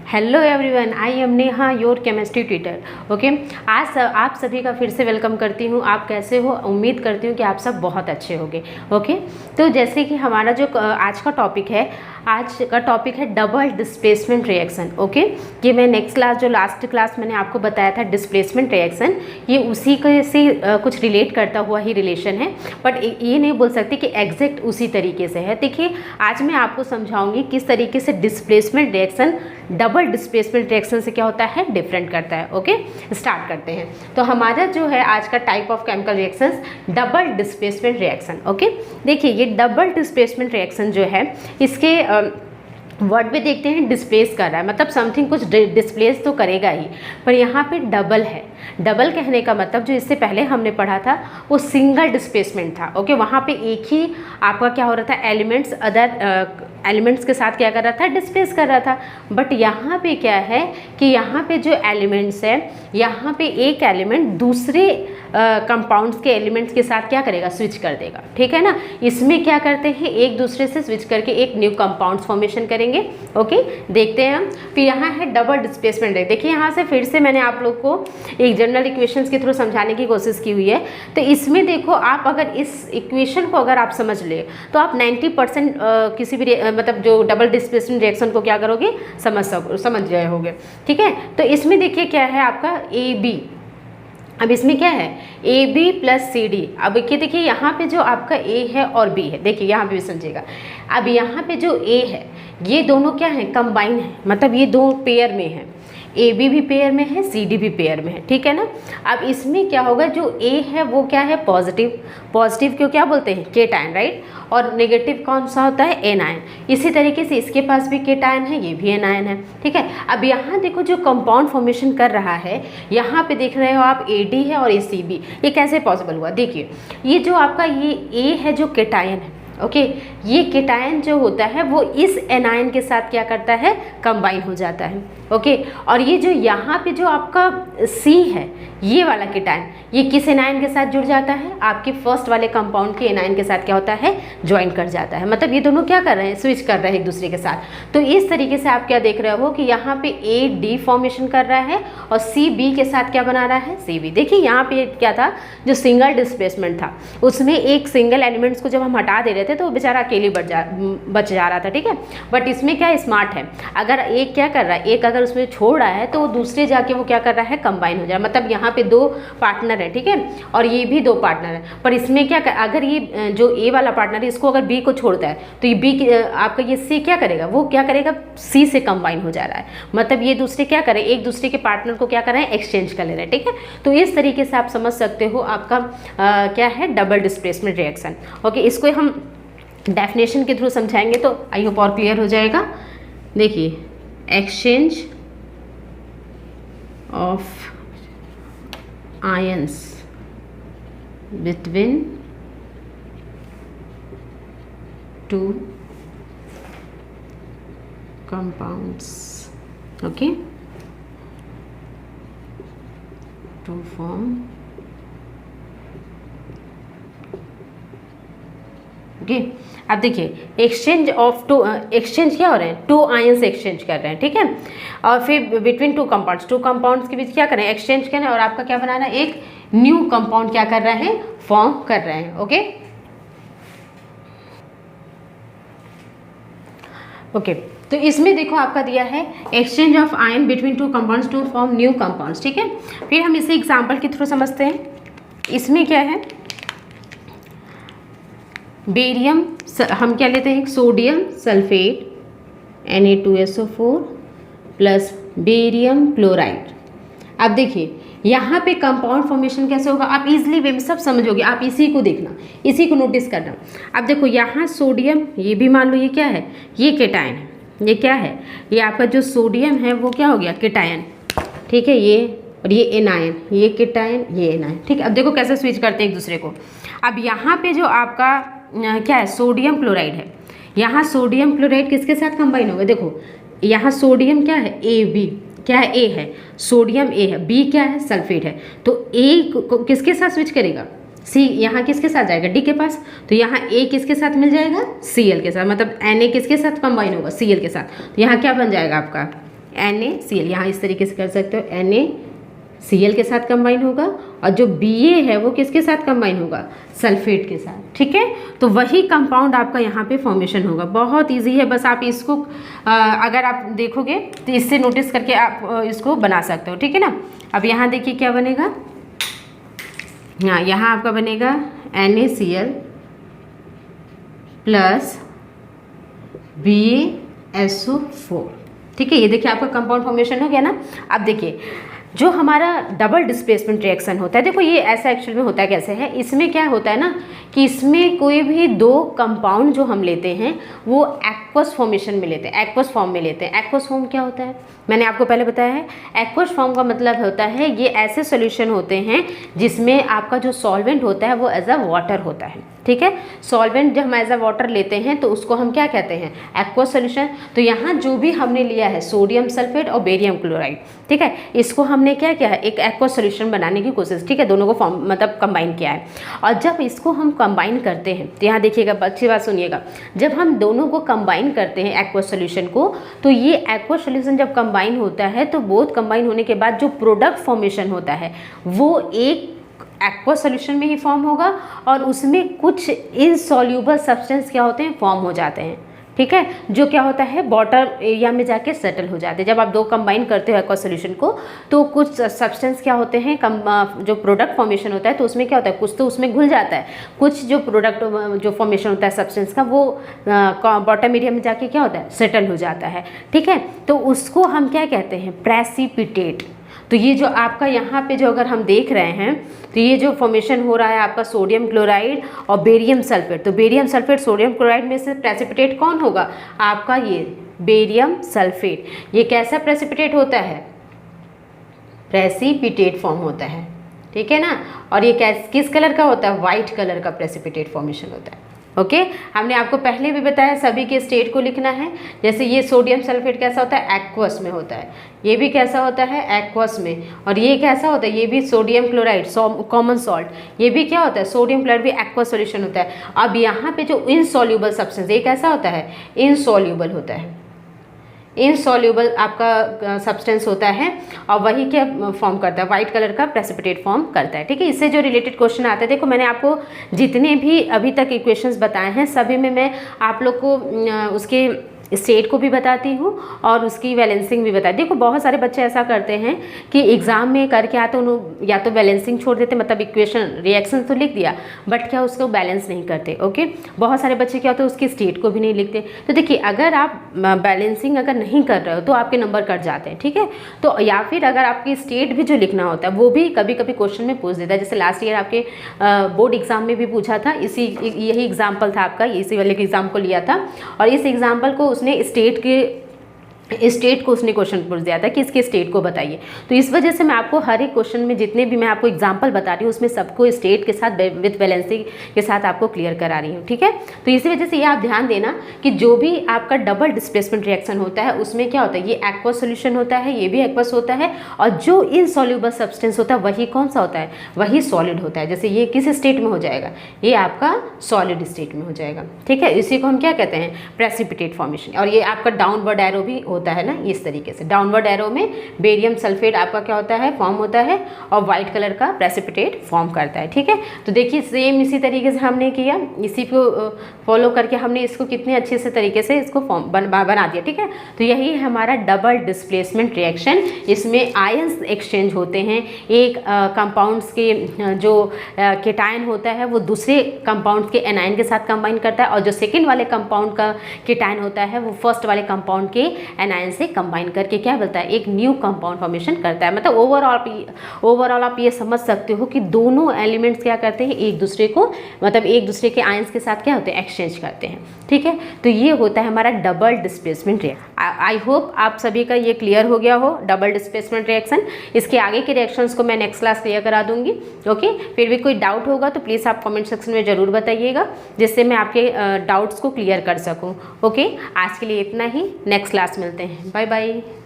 Hello everyone, I am Neha, your chemistry tutor. Okay, आज आप सभी का फिर से वेलकम करती हूँ। आप कैसे हो? उम्मीद करती हूँ कि आप सब बहुत अच्छे होंगे। ओके, तो जैसे कि हमारा जो आज का टॉपिक है डबल डिस्प्लेसमेंट रिएक्शन। ओके, ये मैं नेक्स्ट क्लास जो लास्ट क्लास मैंने आपको बताया था डिस्प्लेसमेंट रिएक्शन, ये उसी के से कुछ रिलेट करता हुआ ही रिलेशन है, बट ये नहीं बोल सकती कि एग्जैक्ट उसी तरीके से है। देखिए, आज मैं आपको समझाऊंगी किस तरीके से displacement reaction double displacement reaction से क्या होता है, डिफरेंट करता है। ओके, स्टार्ट करते हैं। तो हमारा जो है आज का type of chemical reactions double displacement reaction. Okay, देखिए ये डबल डिस्प्लेसमेंट रिएक्शन जो है इसके वर्ड पे देखते हैं डिस्प्लेस कर रहा है, मतलब समथिंग कुछ डिस्प्लेस तो करेगा ही, पर यहाँ पे डबल है। डबल कहने का मतलब जो इससे पहले हमने पढ़ा था वो सिंगल डिस्प्लेसमेंट था। ओके, वहाँ पे एक ही आपका क्या हो रहा था, एलिमेंट्स अदर एलिमेंट्स के साथ क्या कर रहा था, डिस्प्लेस कर रहा था। बट यहाँ पे क्या है कि यहाँ पे जो एलिमेंट्स है, यहाँ पे एक एलिमेंट दूसरे कंपाउंड्स के एलिमेंट्स के साथ क्या करेगा, स्विच कर देगा। ठीक है ना, इसमें क्या करते हैं, एक दूसरे से स्विच करके एक न्यू कंपाउंड्स फॉर्मेशन करेंगे। ओके, देखते हैं हम। फिर यहाँ है डबल डिस्प्लेसमेंट। देखिए यहाँ से फिर से मैंने आप लोग को एक जनरल इक्वेशंस के थ्रू समझाने की कोशिश की हुई है। तो इसमें देखो, आप अगर इस इक्वेशन को अगर आप समझ ले तो आप 90% किसी भी मतलब जो डबल डिस्प्लेसमेंट रिएक्शन को क्या करोगे, समझ गए होगे। ठीक है, तो इसमें देखिए क्या है आपका ए बी। अब इसमें क्या है, A B plus C D. अब देखिए यहाँ पे जो आपका ए है और बी है, देखिए यहाँ पे भी समझिएगा। अब यहाँ पे जो ए है, ये दोनों क्या है, कंबाइन है, मतलब ये दो पेयर में है। ए बी भी पेयर में है, सी डी भी पेयर में है। ठीक है ना। अब इसमें क्या होगा, जो ए है वो क्या है, पॉजिटिव। पॉजिटिव क्यों क्या बोलते हैं, केटायन, राइट। और नेगेटिव कौन सा होता है, एनायन। इसी तरीके से इसके पास भी केटायन है, ये भी एनायन है। ठीक है, अब यहाँ देखो जो कंपाउंड फॉर्मेशन कर रहा है, यहाँ पे देख रहे हो आप ए डी है और ए सी बी। ये कैसे पॉसिबल हुआ, देखिए ये जो आपका ये ए है जो केटायन है, ओके, ये केटायन जो होता है वो इस एनायन के साथ क्या करता है, कंबाइन हो जाता है। ओके, और ये जो यहाँ पे जो आपका सी है, ये वाला केटायन, ये किस एनायन के साथ जुड़ जाता है, आपके फर्स्ट वाले कंपाउंड के एनायन के साथ क्या होता है, ज्वाइन कर जाता है। मतलब ये दोनों क्या कर रहे हैं, स्विच कर रहे हैं एक दूसरे के साथ। तो इस तरीके से आप क्या देख रहे हो कि यहाँ पे ए डी फॉर्मेशन कर रहा है और सी बी के साथ क्या बना रहा है, सी बी। देखिए यहाँ पे क्या था, जो सिंगल डिस्प्लेसमेंट था उसमें एक सिंगल एलिमेंट्स को जब हम हटा दे रहे थे तो वो बेचारा अकेले बच जा रहा था। ठीक है, बट इसमें क्या स्मार्ट है, अगर एक क्या कर रहा है, एक अगर उसमें छोड़ रहा है तो वो दूसरे जाके वो क्या कर रहा है, कंबाइन हो जाए। मतलब यहाँ पे दो पार्टनर है, ठीक है, और ये भी दो पार्टनर है। पर इसमें क्या अगर ये जो ए वाला पार्टनर है इसको अगर बी को छोड़ता है तो ये बी आपका ये सी क्या करेगा, वो क्या करेगा, सी से कंबाइन हो जा रहा है। मतलब ये दूसरे क्या करें, एक दूसरे के पार्टनर को क्या कर रहे हैं, एक्सचेंज कर ले रहे हैं। ठीक है, तो इस तरीके से आप समझ सकते हो आपका क्या है, डबल डिस्प्लेसमेंट रिएक्शन। ओके, इसको हम डेफिनेशन के थ्रू समझाएंगे तो आई होप और क्लियर हो जाएगा। देखिए, exchange of ions between two compounds, okay, to form, okay. अब देखिए एक्सचेंज ऑफ टू, एक्सचेंज क्या हो रहे हैं, टू आयंस एक्सचेंज कर रहे हैं। ठीक है, और फिर बिटवीन टू कंपाउंड्स के बीच क्या कर रहे हैं, एक्सचेंज कर रहे हैं, और आपका क्या बनाना है, एक न्यू कंपाउंड क्या कर रहे हैं, फॉर्म कर रहे हैं। ओके, ओके, तो इसमें देखो आपका दिया है exchange of ion between two compounds to form new compounds. ठीक है, फिर हम इसे एग्जांपल के थ्रू समझते हैं। इसमें क्या है, बेरियम, हम क्या लेते हैं, sodium sulphate Na2SO4 plus barium chloride. अब देखिए यहाँ पे कंपाउंड फॉर्मेशन कैसे होगा, आप इजीली वे में सब समझोगे, आप इसी को देखना, इसी को नोटिस करना। अब देखो यहाँ सोडियम, ये भी मान लो ये क्या है, ये केटायन है, ये क्या है, ये आपका जो सोडियम है वो क्या हो गया, केटायन। ठीक है, ये और ये एनायन, ये केटायन, ये एनायन। ठीक है, अब देखो कैसे स्विच करते हैं एक दूसरे को। अब यहाँ पे जो आपका क्या है, सोडियम क्लोराइड है, यहाँ सोडियम क्लोराइड किसके साथ कंबाइन होगा, देखो यहाँ सोडियम क्या है, ए बी, क्या है, ए है, सोडियम ए है, बी क्या है, सल्फेट है। तो ए किसके साथ स्विच करेगा, सी, यहाँ किसके साथ जाएगा, डी के पास। तो यहाँ ए किसके साथ मिल जाएगा, सी एल के साथ, मतलब एन ए किसके साथ कंबाइन होगा, सी एल के साथ। तो यहाँ क्या बन जाएगा आपका NaCl, यहाँ इस तरीके से कर सकते हो, NaCl के साथ कंबाइन होगा, और जो Ba है वो किसके साथ कंबाइन होगा, सल्फेट के साथ। ठीक है, तो वही कंपाउंड आपका यहाँ पे फॉर्मेशन होगा। बहुत इजी है, बस आप इसको अगर आप देखोगे तो इससे नोटिस करके आप इसको बना सकते हो। ठीक है ना। अब यहाँ देखिए क्या बनेगा, हाँ यहाँ आपका बनेगा NaCl प्लस BaSO4। ठीक है, ये देखिए आपका कंपाउंड फॉर्मेशन हो गया ना। अब देखिए जो हमारा डबल डिस्प्लेसमेंट रिएक्शन होता है, देखो ये ऐसा एक्चुअल में होता कैसे है, इसमें क्या होता है ना कि इसमें कोई भी दो कंपाउंड जो हम लेते हैं वो एक्वस फॉर्मेशन में लेते हैं, एक्वस फॉर्म में लेते हैं। एक्वस फॉर्म क्या होता है, मैंने आपको पहले बताया है। एक्वस फॉर्म का मतलब होता है ये ऐसे सॉल्यूशन होते हैं जिसमें आपका जो सॉल्वेंट होता है वो एज अ वाटर होता है। ठीक है, सॉल्वेंट जब हम एज अ वाटर लेते हैं तो उसको हम क्या कहते हैं, एक्वस सॉल्यूशन। तो यहाँ जो भी हमने लिया है सोडियम सल्फेट और बेरियम क्लोराइड, ठीक है, इसको हमने क्या किया है, एक एक्वस सॉल्यूशन बनाने की कोशिश, ठीक है, दोनों को फॉर्म मतलब कंबाइन किया है। और जब इसको हम कंबाइन करते हैं तो यहाँ देखिएगा, अच्छी बात सुनिएगा, जब हम दोनों को कंबाइन करते हैं एक्वस सॉल्यूशन को, तो ये एक्वस सॉल्यूशन जब कंबाइन होता है तो बोथ कंबाइन होने के बाद जो प्रोडक्ट फॉर्मेशन होता है वो एक एक्वस सॉल्यूशन में ही फॉर्म होगा, और उसमें कुछ इनसॉल्यूबल सब्सटेंस क्या होते हैं, फॉर्म हो जाते हैं। ठीक है, जो क्या होता है बॉटम एरिया में जाके सेटल हो जाते हैं। जब आप दो कंबाइन करते हो एक्वस सॉल्यूशन को तो कुछ सब्सटेंस क्या होते हैं, जो प्रोडक्ट फॉर्मेशन होता है तो उसमें क्या होता है, कुछ तो उसमें घुल जाता है, कुछ जो प्रोडक्ट जो फॉर्मेशन होता है सब्सटेंस का वो बॉटम एरिया में जाके क्या होता है, सेटल हो जाता है। ठीक है, तो उसको हम क्या कहते हैं, प्रेसिपिटेट। तो ये जो आपका यहाँ पे जो अगर हम देख रहे हैं तो ये जो फॉर्मेशन हो रहा है आपका सोडियम क्लोराइड और बेरियम सल्फेट, तो बेरियम सल्फेट सोडियम क्लोराइड में से प्रेसिपिटेट कौन होगा, आपका ये बेरियम सल्फेट। ये कैसा प्रेसिपिटेट होता है, प्रेसिपिटेट फॉर्म होता है। ठीक है ना, और ये किस कलर का होता है, वाइट कलर का प्रेसिपिटेट फॉर्मेशन होता है। ओके, हमने आपको पहले भी बताया सभी के स्टेट को लिखना है। जैसे ये सोडियम सल्फेट कैसा होता है, एक्वस में होता है, ये भी कैसा होता है, एक्वस में, और ये कैसा होता है, ये भी सोडियम क्लोराइड कॉमन सॉल्ट, ये भी क्या होता है, सोडियम क्लोराइड भी एक्वस सॉल्यूशन होता है। अब यहाँ पे जो इनसॉल्यूबल सब्सटेंस, ये कैसा होता है, इनसॉल्यूबल होता है, इनसॉल्यूबल आपका सब्सटेंस होता है, और वही क्या फॉर्म करता है, वाइट कलर का प्रेसिपिटेट फॉर्म करता है। ठीक है, इससे जो रिलेटेड क्वेश्चन आते हैं, देखो मैंने आपको जितने भी अभी तक इक्वेशंस बताए हैं सभी में मैं आप लोग को उसके स्टेट को भी बताती हूँ और उसकी बैलेंसिंग भी बताती। देखो बहुत सारे बच्चे ऐसा करते हैं कि एग्जाम में करके आते हैं, या तो बैलेंसिंग छोड़ देते, मतलब इक्वेशन रिएक्शन तो लिख दिया बट क्या उसको बैलेंस नहीं करते। ओके, बहुत सारे बच्चे क्या होते हैं उसकी स्टेट को भी नहीं लिखते। तो देखिए अगर आप बैलेंसिंग अगर नहीं कर रहे हो तो आपके नंबर कट जाते हैं। ठीक है, तो या फिर अगर आपकी स्टेट भी जो लिखना होता है वो भी कभी कभी क्वेश्चन में पूछ देता है। जैसे लास्ट ईयर आपके बोर्ड एग्जाम में भी पूछा था, यही एग्जाम्पल था आपका, इसी वाले एग्जाम को लिया था, और इस एग्जाम्पल को उसने स्टेट को उसने क्वेश्चन पूछ दिया था कि इसके स्टेट को बताइए। तो इस वजह से मैं आपको हर एक क्वेश्चन में जितने भी मैं आपको एग्जांपल बता रही हूँ उसमें सबको स्टेट के साथ विद बैलेंसिंग के साथ आपको क्लियर करा रही हूँ। ठीक है, तो इसी वजह से ये आप ध्यान देना कि जो भी आपका डबल डिस्प्लेसमेंट रिएक्शन होता है उसमें क्या होता है, ये एक्वस सोल्यूशन होता है, ये भी एक्वस होता है, और जो इनसॉल्यूबल सब्सटेंस होता है वही कौन सा होता है, वही सॉलिड होता है। जैसे ये किस स्टेट में हो जाएगा, ये आपका सॉलिड स्टेट में हो जाएगा। ठीक है, इसी को हम क्या कहते हैं, प्रेसिपिटेट फॉर्मेशन। और ये आपका डाउनवर्ड एरो भी होता है ना, इस तरीके से डाउनवर्ड एरो में बेरियम सल्फेट आपका क्या होता है, फॉर्म होता है, और व्हाइट कलर का प्रेसिपिटेट फॉर्म करता है। ठीक है, तो देखिए सेम इसी तरीके से हमने किया, इसी को फॉलो करके हमने इसको कितने अच्छे से तरीके से इसको फॉर्म बना दिया। ठीक है, तो यही है हमारा डबल डिस्प्लेसमेंट रिएक्शन। इसमें आयंस एक्सचेंज होते हैं, एक कंपाउंड्स के जो केटायन होता है वो दूसरे कंपाउंड के एनायन के साथ कंबाइन करता है, और जो सेकेंड वाले कंपाउंड का केटायन होता है वो फर्स्ट वाले कंपाउंड के एनायन से कंबाइन करके क्या बोलता है, एक न्यू कंपाउंड फॉर्मेशन करता है। मतलब ओवरऑल आप ये समझ सकते हो कि दोनों एलिमेंट्स क्या करते हैं, एक दूसरे को मतलब एक दूसरे के आयंस के साथ क्या होते हैं, एक्सचेंज करते हैं। ठीक है, तो ये होता है हमारा double displacement reaction. I hope आप सभी का ये क्लियर हो गया हो डबल डिस्प्लेसमेंट रिएक्शन। इसके आगे के रिएक्शंस को मैं नेक्स्ट क्लास क्लियर करा दूंगी। ओके, फिर भी कोई डाउट होगा तो प्लीज़ आप कमेंट सेक्शन में ज़रूर बताइएगा, जिससे मैं आपके डाउट्स को क्लियर कर सकूँ। ओके, आज के लिए इतना ही, नेक्स्ट क्लास मिलते हैं, बाय बाय।